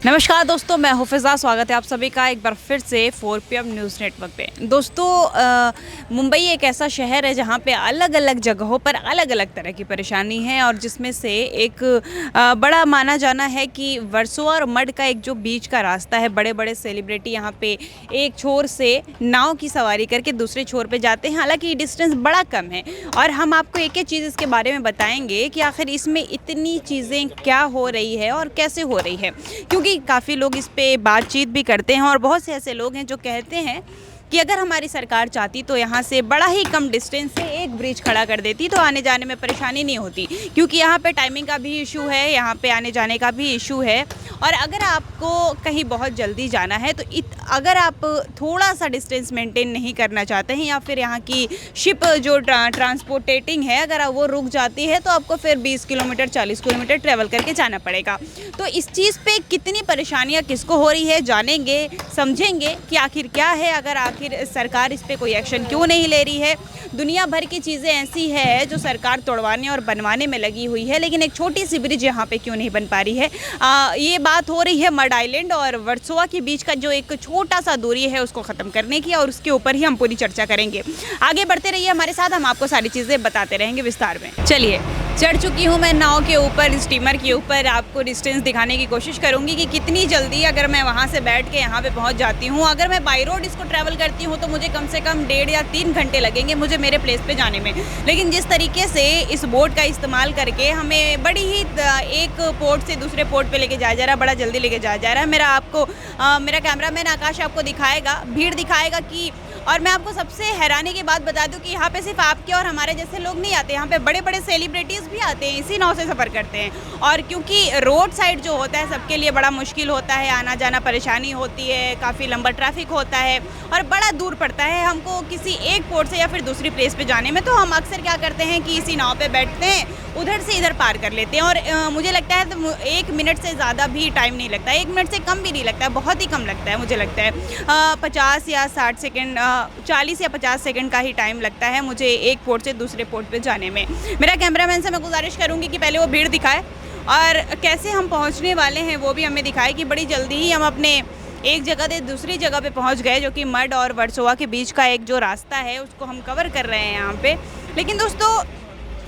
नमस्कार दोस्तों, मैं हुफिज़ा। स्वागत है आप सभी का एक बार फिर से 4 PM न्यूज़ नेटवर्क पे। दोस्तों, मुंबई एक ऐसा शहर है जहाँ पे अलग अलग जगहों पर अलग अलग तरह की परेशानी है और जिसमें से एक बड़ा माना जाना है कि वर्सोवा और मड का एक जो बीच का रास्ता है, बड़े बड़े सेलिब्रिटी यहाँ पे एक छोर से नाव की सवारी करके दूसरे छोर पे जाते हैं। हालांकि डिस्टेंस बड़ा कम है और हम आपको एक एक चीज़ इसके बारे में बताएंगे कि आखिर इसमें इतनी चीज़ें क्या हो रही है और कैसे हो रही है, क्योंकि काफ़ी लोग इस पे बातचीत भी करते हैं और बहुत से ऐसे लोग हैं जो कहते हैं कि अगर हमारी सरकार चाहती तो यहाँ से बड़ा ही कम डिस्टेंस से एक ब्रिज खड़ा कर देती तो आने जाने में परेशानी नहीं होती, क्योंकि यहाँ पे टाइमिंग का भी इशू है, यहाँ पे आने जाने का भी इशू है। और अगर आपको कहीं बहुत जल्दी जाना है तो अगर आप थोड़ा सा डिस्टेंस मेंटेन नहीं करना चाहते हैं या फिर यहाँ की शिप जो ट्रांसपोर्टेटिंग है अगर वो रुक जाती है तो आपको फिर 20 किलोमीटर 40 किलोमीटर ट्रैवल करके जाना पड़ेगा। तो इस चीज़ पे कितनी परेशानियाँ किसको हो रही है जानेंगे, समझेंगे कि आखिर क्या है, अगर आखिर सरकार इस पर कोई एक्शन क्यों नहीं ले रही है। दुनिया भर की चीज़ें ऐसी है जो सरकार तोड़वाने और बनवाने में लगी हुई है, लेकिन एक छोटी सी ब्रिज यहाँ पे क्यों नहीं बन पा रही है। ये बात हो रही है मड आइलैंड और वर्सोवा के बीच का जो एक छोटा सा दूरी है उसको ख़त्म करने की, और उसके ऊपर ही हम पूरी चर्चा करेंगे। आगे बढ़ते रहिए हमारे साथ, हम आपको सारी चीज़ें बताते रहेंगे विस्तार में। चलिए, चढ़ चुकी हूँ मैं नाव के ऊपर, स्टीमर के ऊपर। आपको डिस्टेंस दिखाने की कोशिश करूँगी कि कितनी जल्दी अगर मैं वहाँ से बैठ के यहाँ पे पहुँच जाती हूँ। अगर मैं बाई रोड इसको ट्रैवल करती हूँ तो मुझे कम से कम 1.5 या 3 घंटे लगेंगे मुझे मेरे प्लेस पे जाने में। लेकिन जिस तरीके से इस बोट का इस्तेमाल करके हमें बड़ी ही एक पोर्ट से दूसरे पोर्ट पे लेके जाया जा रहा है, बड़ा जल्दी लेके जाया जा रहा है। मेरा कैमरामैन आकाश आपको दिखाएगा, भीड़ दिखाएगा कि। और मैं आपको सबसे हैरानी की बात बता दूं कि यहाँ पे सिर्फ आपके और हमारे जैसे लोग नहीं आते, यहाँ पे बड़े बड़े सेलिब्रिटीज़ भी आते हैं, इसी नाव से सफ़र करते हैं। और क्योंकि रोड साइड जो होता है सबके लिए बड़ा मुश्किल होता है, आना जाना परेशानी होती है, काफ़ी लंबा ट्रैफिक होता है और बड़ा दूर पड़ता है हमको किसी एक पोर्ट से या फिर दूसरी प्लेस पे जाने में। तो हम अक्सर क्या करते हैं कि इसी नाव पे बैठते हैं, उधर से इधर पार कर लेते हैं। और मुझे लगता है तो 1 मिनट से ज़्यादा भी टाइम नहीं लगता है, 1 मिनट से कम भी नहीं लगता है, बहुत ही कम लगता है। मुझे लगता है 50 या 60 सेकेंड, 40 या 50 सेकंड का ही टाइम लगता है मुझे एक पोर्ट से दूसरे पोर्ट पे जाने में। मेरा कैमरामैन से मैं गुजारिश करूंगी कि पहले वो भीड़ दिखाए और कैसे हम पहुंचने वाले हैं वो भी हमें दिखाए, कि बड़ी जल्दी ही हम अपने एक जगह से दूसरी जगह पे पहुंच गए, जो कि मड और वर्सोवा के बीच का एक जो रास्ता है उसको हम कवर कर रहे हैं यहाँ पे। लेकिन दोस्तों,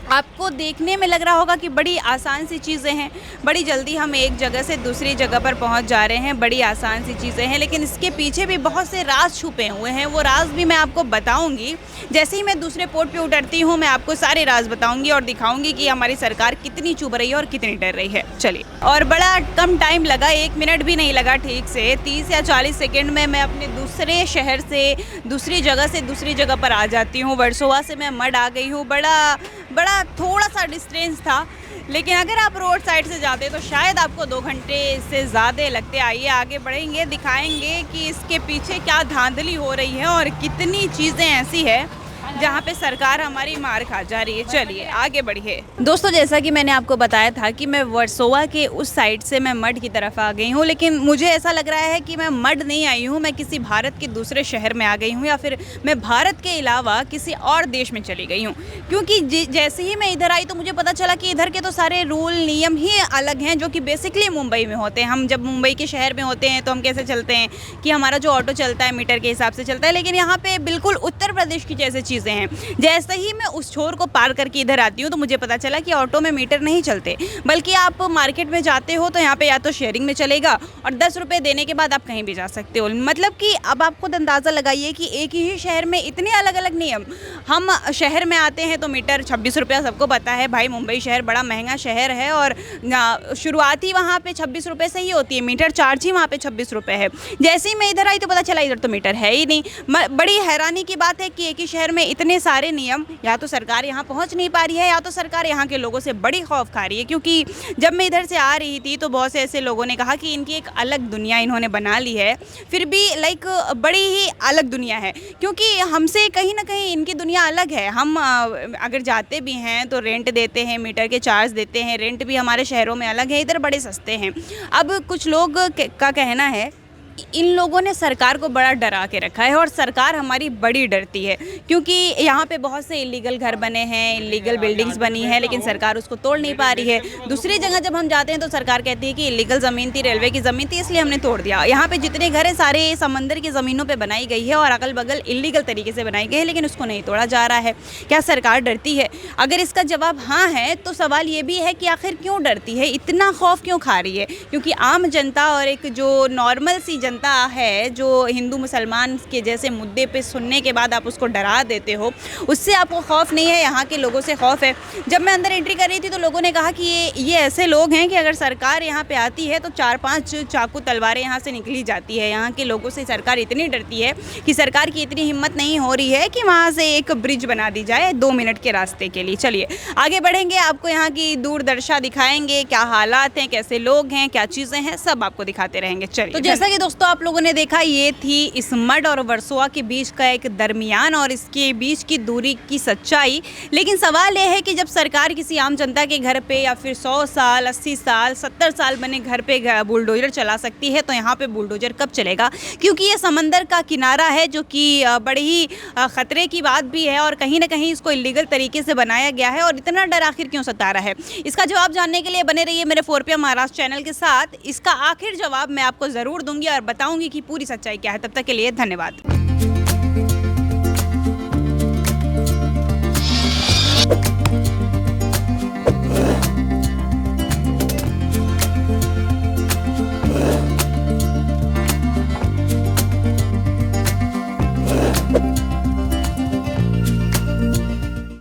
आपको देखने में लग रहा होगा कि बड़ी आसान सी चीज़ें हैं, बड़ी जल्दी हम एक जगह से दूसरी जगह पर पहुंच जा रहे हैं, बड़ी आसान सी चीज़ें हैं, लेकिन इसके पीछे भी बहुत से राज छुपे हुए हैं। वो राज भी मैं आपको बताऊंगी। जैसे ही मैं दूसरे पोर्ट पे उतरती हूं मैं आपको सारे राज बताऊंगी और दिखाऊंगी कि हमारी सरकार कितनी चुभ रही है और कितनी डर रही है। चलिए, और बड़ा कम टाइम लगा, 1 मिनट भी नहीं लगा ठीक से, 30 या 40 सेकेंड में मैं अपने दूसरे शहर से दूसरी जगह पर आ जाती हूँ। वर्सोवा से मैं मड आ गई हूँ। बड़ा थोड़ा सा डिस्टेंस था, लेकिन अगर आप रोड साइड से जाते तो शायद आपको 2 घंटे से ज़्यादा लगते। आइए आगे बढ़ेंगे, दिखाएंगे कि इसके पीछे क्या धांधली हो रही है और कितनी चीज़ें ऐसी है जहाँ पे सरकार हमारी मार खा जा रही है। चलिए आगे बढ़िए दोस्तों, जैसा कि मैंने आपको बताया था कि मैं वर्सोवा के उस साइड से मैं मड की तरफ आ गई हूँ, लेकिन मुझे ऐसा लग रहा है कि मैं मड नहीं आई हूँ, मैं किसी भारत के दूसरे शहर में आ गई हूँ या फिर मैं भारत के अलावा किसी और देश में चली गई हूँ। क्योंकि जैसे ही मैं इधर आई तो मुझे पता चला कि इधर के तो सारे रूल नियम ही अलग हैं जो कि बेसिकली मुंबई में होते हैं। हम जब मुंबई के शहर में होते हैं तो हम कैसे चलते हैं कि हमारा जो ऑटो चलता है मीटर के हिसाब से चलता है, लेकिन यहाँ पे बिल्कुल उत्तर प्रदेश की जैसे चीज़ें हैं। जैसे ही मैं उस छोर को पार करके इधर आती हूँ तो मुझे पता चला कि ऑटो में मीटर नहीं चलते, बल्कि आप मार्केट में जाते हो तो यहाँ पे या तो शेयरिंग में चलेगा और 10 रुपये देने के बाद आप कहीं भी जा सकते हो। मतलब कि अब आप खुद अंदाज़ा लगाइए कि एक ही शहर में इतने अलग अलग नियम। हम शहर में आते हैं तो मीटर 26 रुपया, सबको पता है भाई मुंबई शहर बड़ा महंगा शहर है और शुरुआती वहाँ पे 26 रुपये से ही होती है, मीटर चार्ज ही वहाँ पे 26 रुपये है। जैसे ही मैं इधर आई तो पता चला इधर तो मीटर है ही नहीं। बड़ी हैरानी की बात है कि एक ही शहर में इतने सारे नियम, या तो सरकार यहाँ पहुँच नहीं पा रही है या तो सरकार यहाँ के लोगों से बड़ी खौफ खा रही है। क्योंकि जब मैं इधर से आ रही थी तो बहुत से ऐसे लोगों ने कहा कि इनकी एक अलग दुनिया इन्होंने बना ली है, फिर भी बड़ी ही अलग दुनिया है, क्योंकि हमसे कहीं ना कहीं इनकी दुनिया अलग है। हम अगर जाते भी हैं तो रेंट देते हैं, मीटर के चार्ज देते हैं, रेंट भी हमारे शहरों में अलग है, इधर बड़े सस्ते हैं। अब कुछ लोग का कहना है इन लोगों ने सरकार को बड़ा डरा के रखा है और सरकार हमारी बड़ी डरती है, क्योंकि यहाँ पे बहुत से इलीगल घर बने हैं, इलीगल बिल्डिंग्स बनी है, लेकिन सरकार उसको तोड़ नहीं पा रही है। दूसरी जगह जब हम जाते हैं तो सरकार कहती है कि इलीगल ज़मीन थी, रेलवे की ज़मीन थी, इसलिए हमने तोड़ दिया। यहाँ पे जितने घर हैं सारे समंदर की ज़मीनों पर बनाई गई है और अगल बगल इलीगल तरीके से बनाई गई है, लेकिन उसको नहीं तोड़ा जा रहा है। क्या सरकार डरती है? अगर इसका जवाब हाँ है तो सवाल ये भी है कि आखिर क्यों डरती है, इतना खौफ क्यों खा रही है? क्योंकि आम जनता और एक जो नॉर्मल सी जनता है, जो हिंदू मुसलमान के जैसे मुद्दे पे सुनने के बाद आप उसको डरा देते हो, उससे आपको खौफ नहीं है। यहाँ के लोगों से खौफ है। जब मैं अंदर एंट्री कर रही थी तो लोगों ने कहा कि ये ऐसे लोग हैं कि अगर सरकार यहाँ पे आती है तो 4-5 चाकू तलवारें यहाँ से निकली जाती है। यहाँ के लोगों से सरकार इतनी डरती है कि सरकार की इतनी हिम्मत नहीं हो रही है कि वहाँ से एक ब्रिज बना दी जाए 2 मिनट के रास्ते के लिए। चलिए आगे बढ़ेंगे, आपको यहाँ की दूरदर्शा दिखाएंगे, क्या हालात हैं, कैसे लोग हैं, क्या चीज़ें हैं, सब आपको दिखाते रहेंगे। चलिए, तो जैसा कि दोस्तों आप लोगों ने देखा, ये थी इस मड और वर्सोवा के बीच का एक दरमियान और इसके बीच की दूरी की सच्चाई। लेकिन सवाल ये है कि जब सरकार किसी आम जनता के घर पे या फिर 100 साल, 80 साल, 70 साल बने घर पे बुलडोजर चला सकती है, तो यहाँ पे बुलडोजर कब चलेगा? क्योंकि ये समंदर का किनारा है, जो कि बड़ी ही ख़तरे की बात भी है और कहीं ना कहीं इसको इलीगल तरीके से बनाया गया है। और इतना डर आखिर क्यों सता रहा है? इसका जवाब जानने के लिए बने रहिए मेरे 4PM महाराष्ट्र चैनल के साथ। इसका आखिर जवाब मैं आपको ज़रूर दूंगी और बताऊंगी कि पूरी सच्चाई क्या है। तब तक के लिए धन्यवाद।